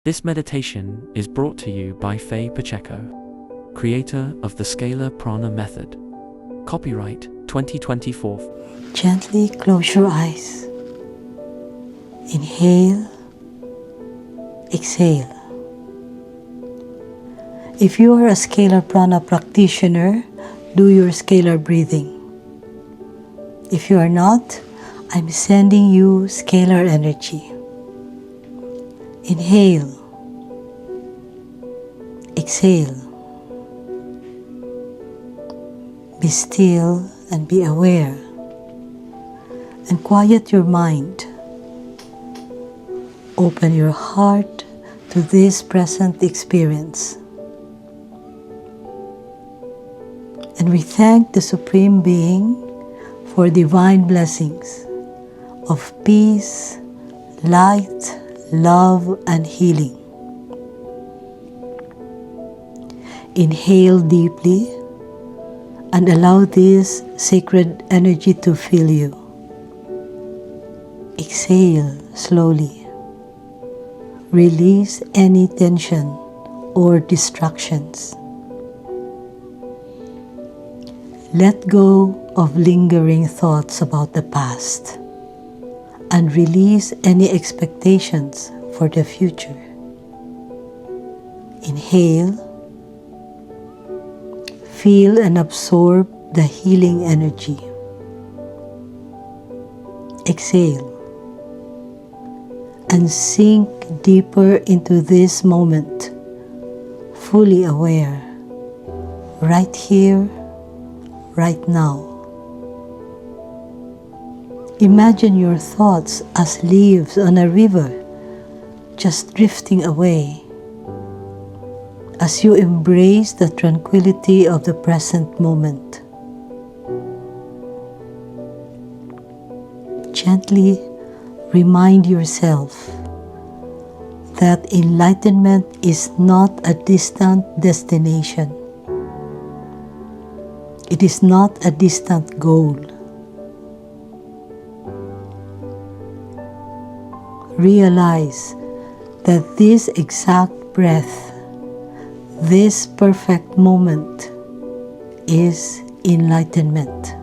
This meditation is brought to you by Fe Pacheco, creator of the ScalarPrana Method. Copyright 2024. Gently close your eyes. Inhale, exhale. If you are a ScalarPrana practitioner, do your scalar breathing. If you are not, I'm sending you scalar energy. Inhale, exhale. Be still and be aware, and quiet your mind. Open your heart to this present experience. And we thank the Supreme Being for divine blessings of peace, light, love, and healing. Inhale deeply and allow this sacred energy to fill you. Exhale slowly. Release any tension or distractions. Let go of lingering thoughts about the past and release any expectations for the future. Inhale, feel and absorb the healing energy. Exhale, and sink deeper into this moment, fully aware, right here, right now. Imagine your thoughts as leaves on a river, just drifting away, as you embrace the tranquility of the present moment. Gently remind yourself that enlightenment is not a distant destination. It is not a distant goal. Realize that this exact breath, this perfect moment, is enlightenment.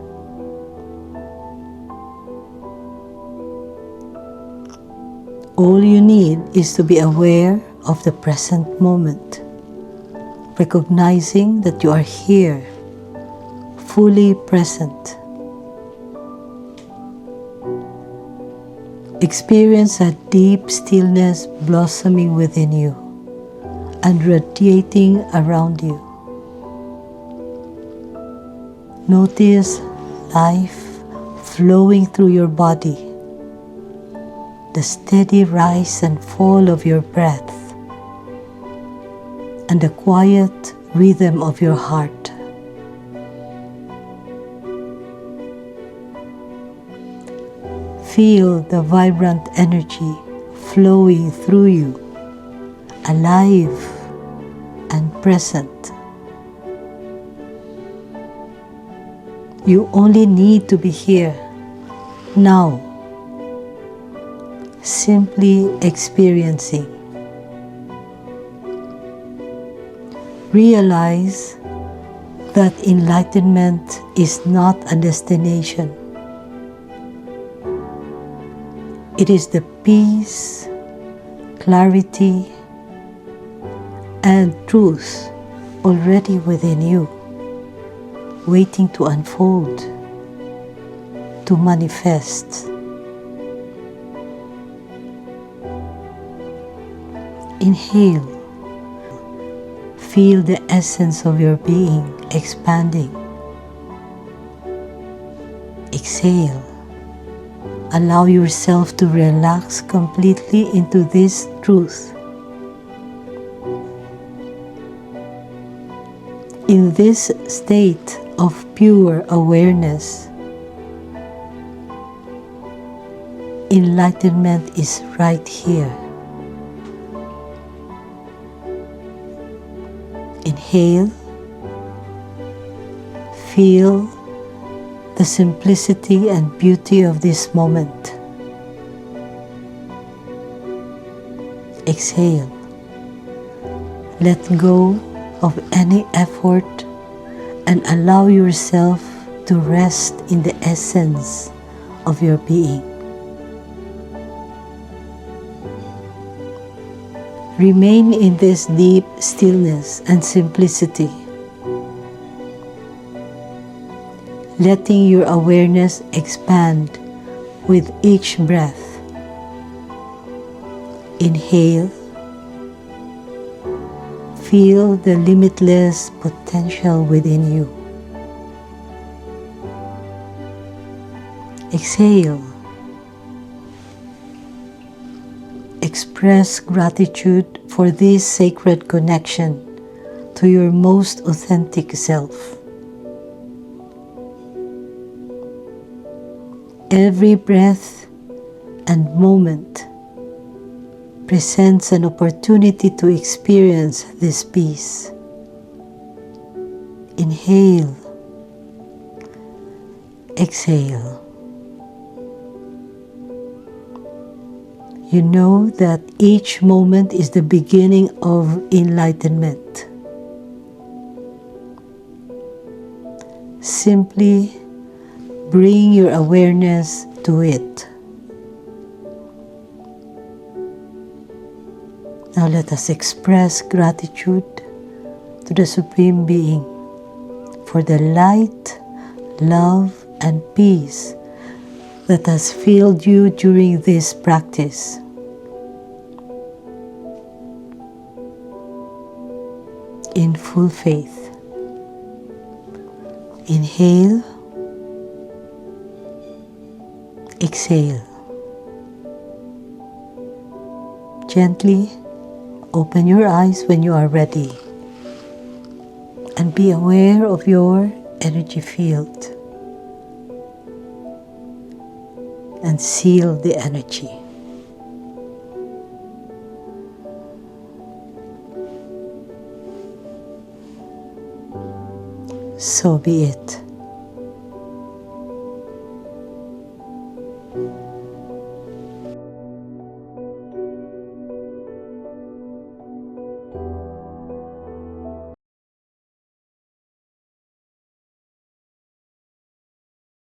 All you need is to be aware of the present moment, recognizing that you are here, fully present. Experience a deep stillness blossoming within you and radiating around you. Notice life flowing through your body, the steady rise and fall of your breath, and the quiet rhythm of your heart. Feel the vibrant energy flowing through you, alive and present. You only need to be here, now, simply experiencing. Realize that enlightenment is not a destination. It is the peace, clarity, and truth already within you, waiting to unfold, to manifest. Inhale. Feel the essence of your being expanding. Exhale. Allow yourself to relax completely into this truth. In this state of pure awareness, enlightenment is right here. Inhale. Feel the simplicity and beauty of this moment. Exhale. Let go of any effort and allow yourself to rest in the essence of your being. Remain in this deep stillness and simplicity, letting your awareness expand with each breath. Inhale. Feel the limitless potential within you. Exhale. Express gratitude for this sacred connection to your most authentic self. Every breath and moment presents an opportunity to experience this peace. Inhale. Exhale. You know that each moment is the beginning of enlightenment. Simply bring your awareness to it. Now let us express gratitude to the Supreme Being for the light, love, and peace that has filled you during this practice. In full faith. Inhale. Exhale. Gently open your eyes when you are ready and be aware of your energy field and seal the energy. So be it.